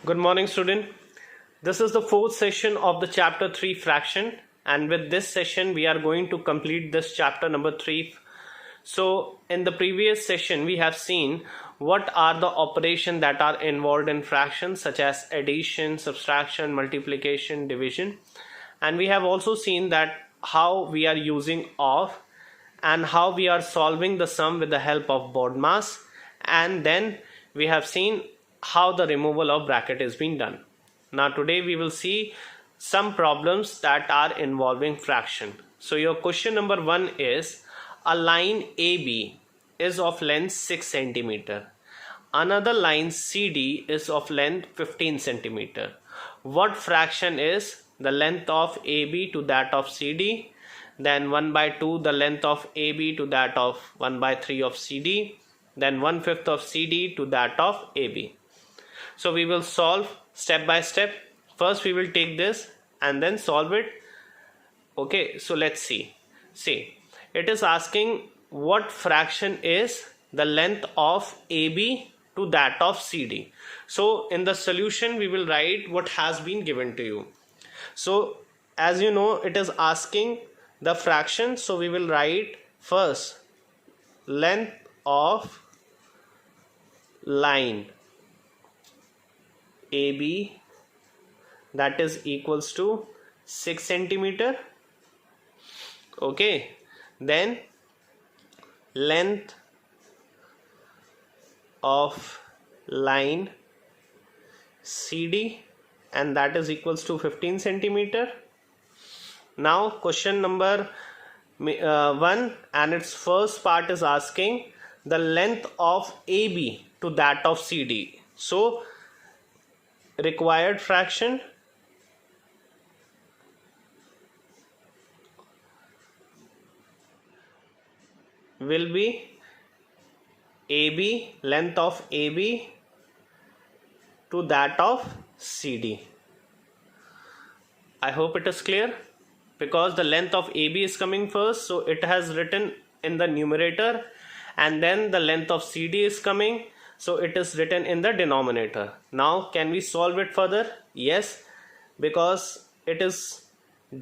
Good morning, student. This is the fourth session of the chapter 3 fraction, and with this session we are going to complete this chapter number 3. So in the previous session we have seen what are the operations that are involved in fractions such as addition, subtraction, multiplication, division, and we have also seen that how we are using of and how we are solving the sum with the help of BODMAS, and then we have seen how the removal of bracket is being done. Now today we will see some problems that are involving fraction. So your question number 1 is, a line AB is of length 6 centimeter. Another line CD is of length 15 centimeter. What fraction is the length of AB to that of CD? Then 1 by 2 the length of AB to that of 1 by 3 of CD. Then 1/5 of CD to that of AB. So we will solve step by step. First we will take this and then solve it. Okay, so let's see. See, it is asking what fraction is the length of AB to that of CD. So in the solution we will write what has been given to you. So as you know, it is asking the fraction, so we will write first length of line AB, that is equals to 6 centimeter. Okay, then length of line CD, and that is equals to 15 centimeter. Now question number 1, and its first part is asking the length of AB to that of CD. So required fraction will be AB, length of AB to that of CD. I hope it is clear, because the length of AB is coming first, so it has written in the numerator, and then the length of CD is coming, so it is written in the denominator. Now can we solve it further? Yes, because it is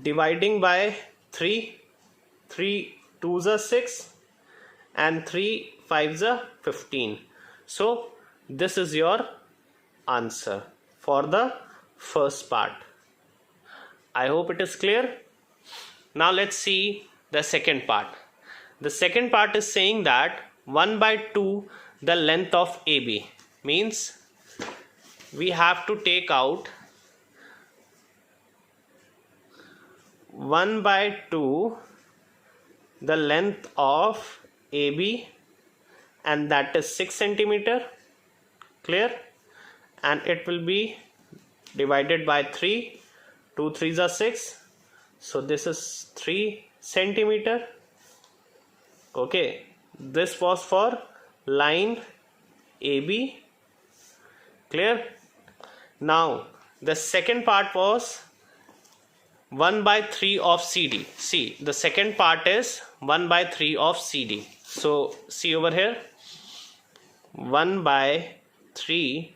dividing by 3 2s are 6 and 3 5s are 15. So this is your answer for the first part. I hope it is clear. Now let's see the second part. The second part is saying that 1 by 2 the length of AB, means we have to take out 1 by 2 the length of AB, and that is 6 centimeter. Clear? And it will be divided by 3. 2 3s are 6, so this is 3 centimeter. Okay, this was for line AB. Clear? Now the second part was 1 by 3 of CD. See, the second part is 1 by 3 of CD. So see over here, 1 by 3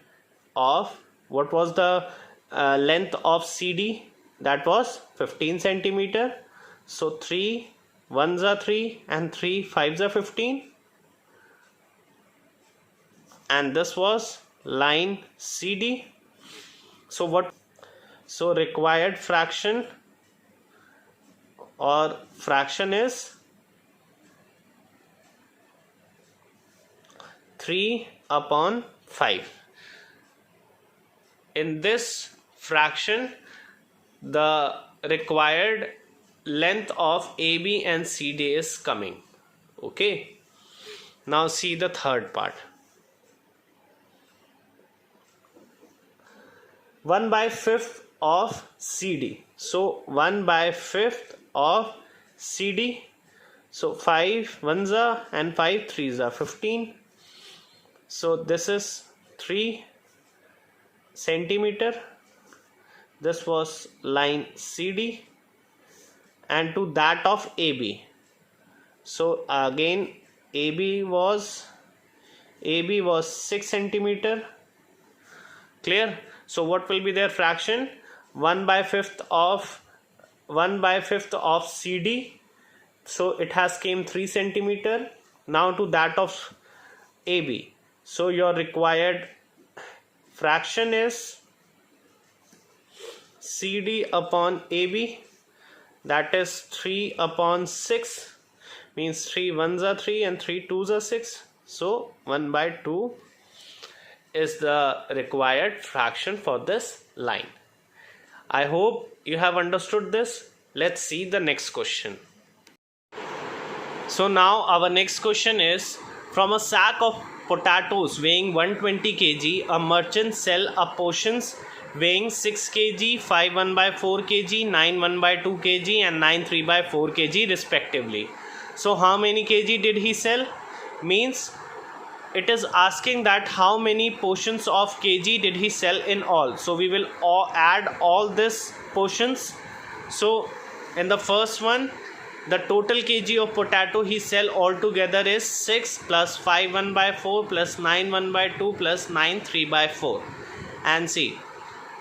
of, what was the length of CD? That was 15 centimeter. So 3 1s are 3 and 3 5s are 15, and this was line CD. So what? So required fraction or fraction is 3/5. In this fraction, the required length of AB and CD is coming. Okay, now see the third part. 1 by 5th of CD. So 1 by 5th of CD. So 5 1s are and 5 3s are 15. So this is 3 centimeter. This was line CD, and to that of AB. So again AB was 6 centimeter. Clear? So what will be their fraction? 1/5 of CD. So it has came 3 centimeter. Now to that of AB. So your required fraction is CD upon AB, that is 3/6, means 3 1s are 3 and 3 2s are 6. So 1/2 is the required fraction for this line. I hope you have understood this. Let's see the next question. So now our next question is, from a sack of potatoes weighing 120 kg, a merchant sell a portions weighing 6 kg, 5 1/4 kg, 9 1/2 kg and 9 3/4 kg respectively. So how many kg did he sell? Means it is asking that how many portions of kg did he sell in all. So we will add all this portions. So in the first one, the total kg of potato he sell altogether is 6 plus 5 1/4 plus 9 1/2 plus 9 3/4. And see,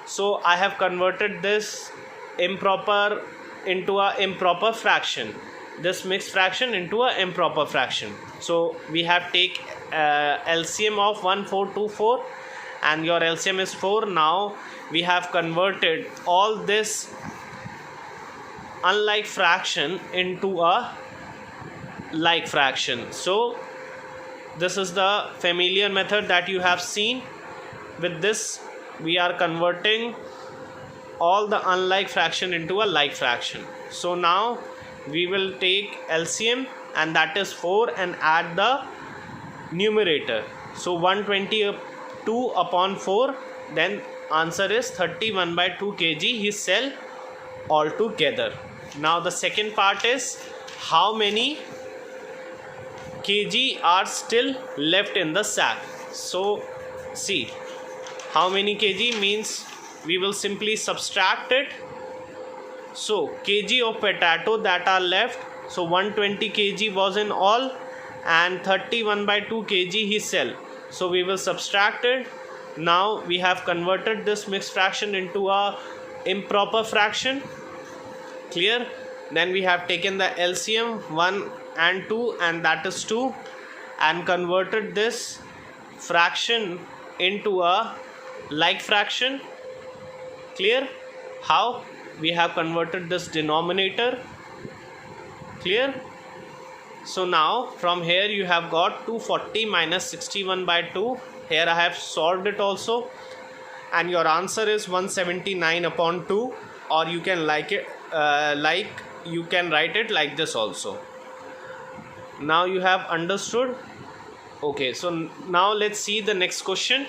so I have converted this improper into a improper fraction, this mixed fraction into a improper fraction. So we have take LCM of 1424 and your LCM is 4. Now we have converted all this unlike fraction into a like fraction. So this is the familiar method that you have seen. With this we are converting all the unlike fraction into a like fraction. So now we will take LCM and that is 4 and add the numerator. So 122 upon 4, then answer is 31/2 kg he sell altogether. Now the second part is, how many kg are still left in the sack. So see, how many kg means we will simply subtract it. So kg of potato that are left, so 120 kg was in all and 31/2 kg he sell. So we will subtract it. Now we have converted this mixed fraction into a improper fraction. Clear? Then we have taken the LCM 1 and 2 and that is 2 and converted this fraction into a like fraction. Clear? How? We have converted this denominator. Clear? So now from here you have got 240 minus 61/2. Here I have solved it also and your answer is 179 upon 2, or you can you can write it like this also. Now you have understood. Okay, so now let's see the next question.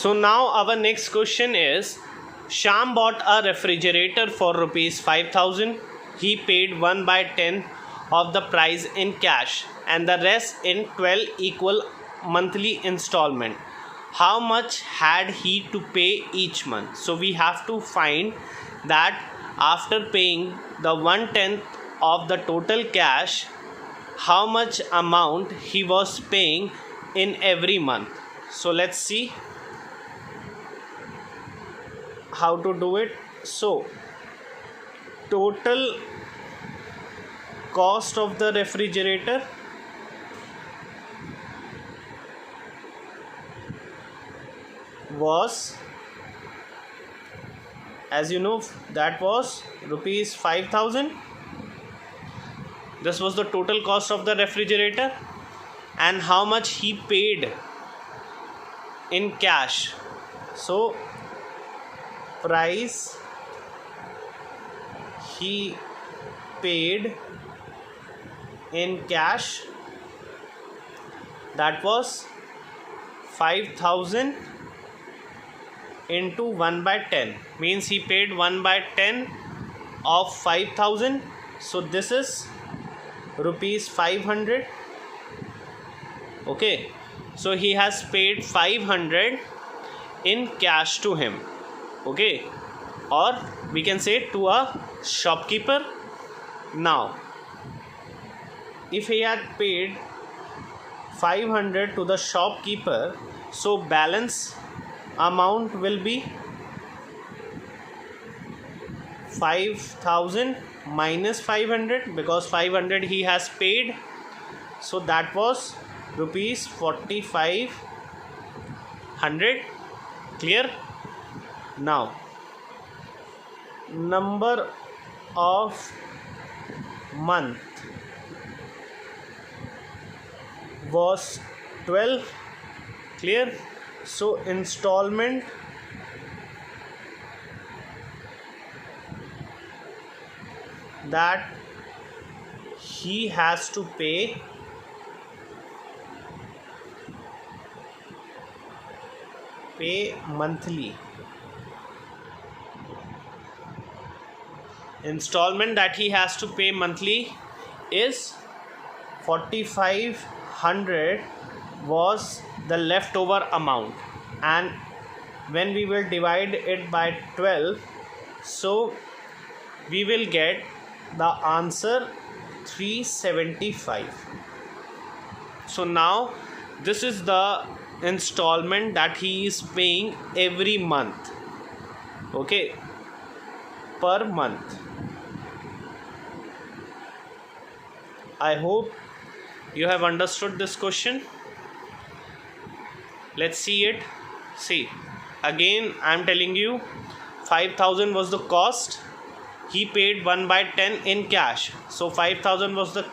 So now our next question is, Shyam bought a refrigerator for rupees 5,000. He paid 1/10 of the price in cash and the rest in 12 equal monthly installment. How much had he to pay each month? So we have to find that after paying the 1/10 of the total cash, how much amount he was paying in every month. So let's see how to do it. So total cost of the refrigerator was, as you know, that was rupees 5,000. This was the total cost of the refrigerator, and how much he paid in cash. So price he paid in cash, that was 5,000 into 1/10, means he paid 1/10 of 5,000. So this is rupees 500. Okay, so he has paid 500 in cash to him. Okay, or we can say to a shopkeeper. Now if he had paid 500 to the shopkeeper, so balance amount will be 5,000 minus 500, because 500 he has paid, so that was rupees 4,500. Clear? Now number of month was 12. Clear? So installment that he has to pay monthly. Installment that he has to pay monthly is 4,500 was the leftover amount, and when we will divide it by 12, so we will get the answer 375. So now this is the installment that he is paying every month, okay, per month. I hope you have understood this question. Let's see it. See, again I am telling you, 5,000 was the cost. He paid 1/10 in cash. So 5,000 was the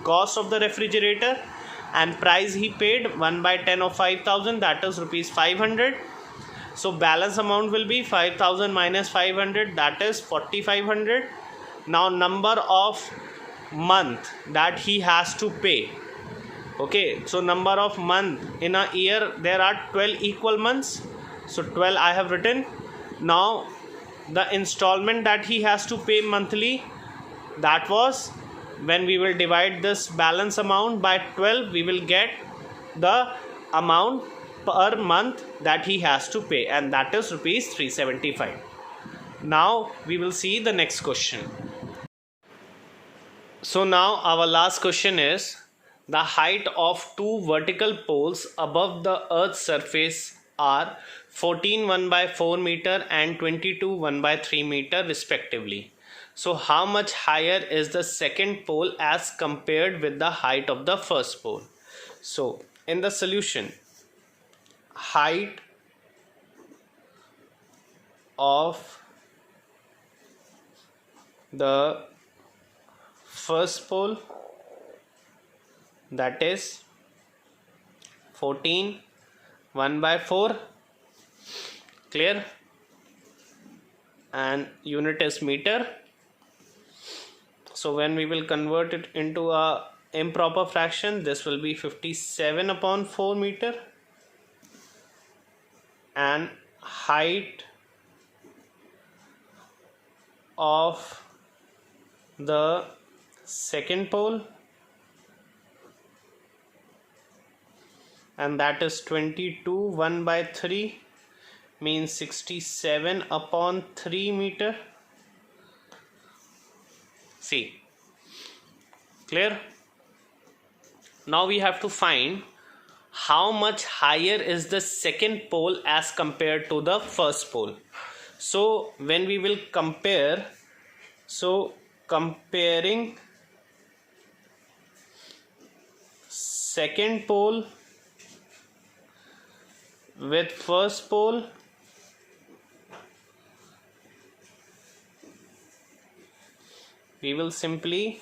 cost of the refrigerator, and price he paid 1/10 of 5,000, that is rupees 500. So balance amount will be 5,000 minus 500, that is 4,500. Now number of month that he has to pay. Okay, so number of month in a year, there are 12 equal months, so 12 I have written. Now the installment that he has to pay monthly, that was, when we will divide this balance amount by 12, we will get the amount per month that he has to pay, and that is rupees 375. Now we will see the next question. So now our last question is, the height of two vertical poles above the earth's surface are 14 1/4 meter and 22 1/3 meter respectively. So how much higher is the second pole as compared with the height of the first pole? So in the solution, height of the first pole, that is 14 1/4, clear, and unit is meter. So when we will convert it into a improper fraction, this will be 57/4 meter, and height of the second pole, and that is 22 1/3, means 67/3 meter. See, clear? Now we have to find how much higher is the second pole as compared to the first pole. So when we will compare, so comparing second pole with first pole, we will simply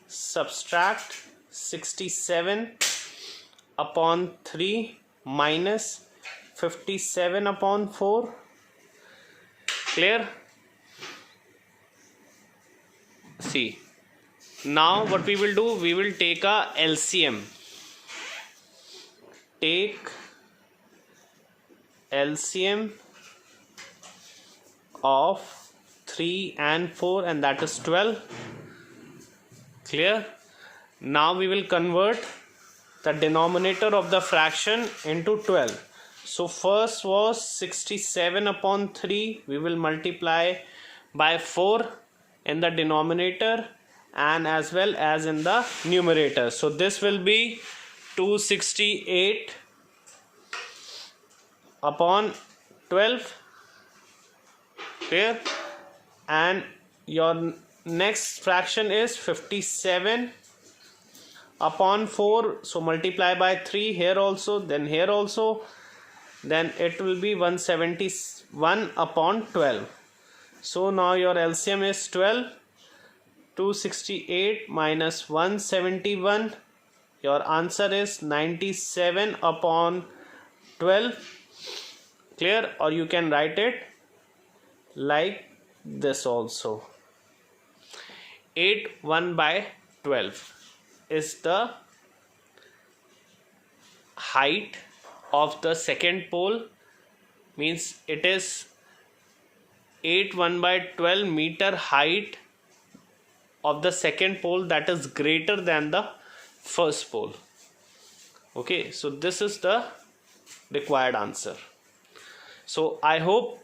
subtract 67/3 minus 57/4. Clear? See, now what we will do, we will take a LCM. Take LCM of 3 and 4, and that is 12. Clear? Now we will convert the denominator of the fraction into 12. So first was 67/3, we will multiply by 4 in the denominator and as well as in the numerator. So this will be 268 upon 12. Clear? And your next fraction is 57 upon 4, so multiply by 3 here also, then here also, then it will be 171 upon 12. So now your LCM is 12. 268 minus 171, your answer is 97 upon 12. Clear? Or you can write it like this also. 8 1 by 12 is the height of the second pole, means it is 8 1 by 12 meter height of the second pole, that is greater than the first pole. Okay, so this is the required answer. So I hope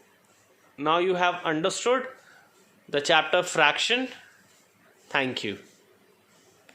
now you have understood the chapter fraction. Thank you.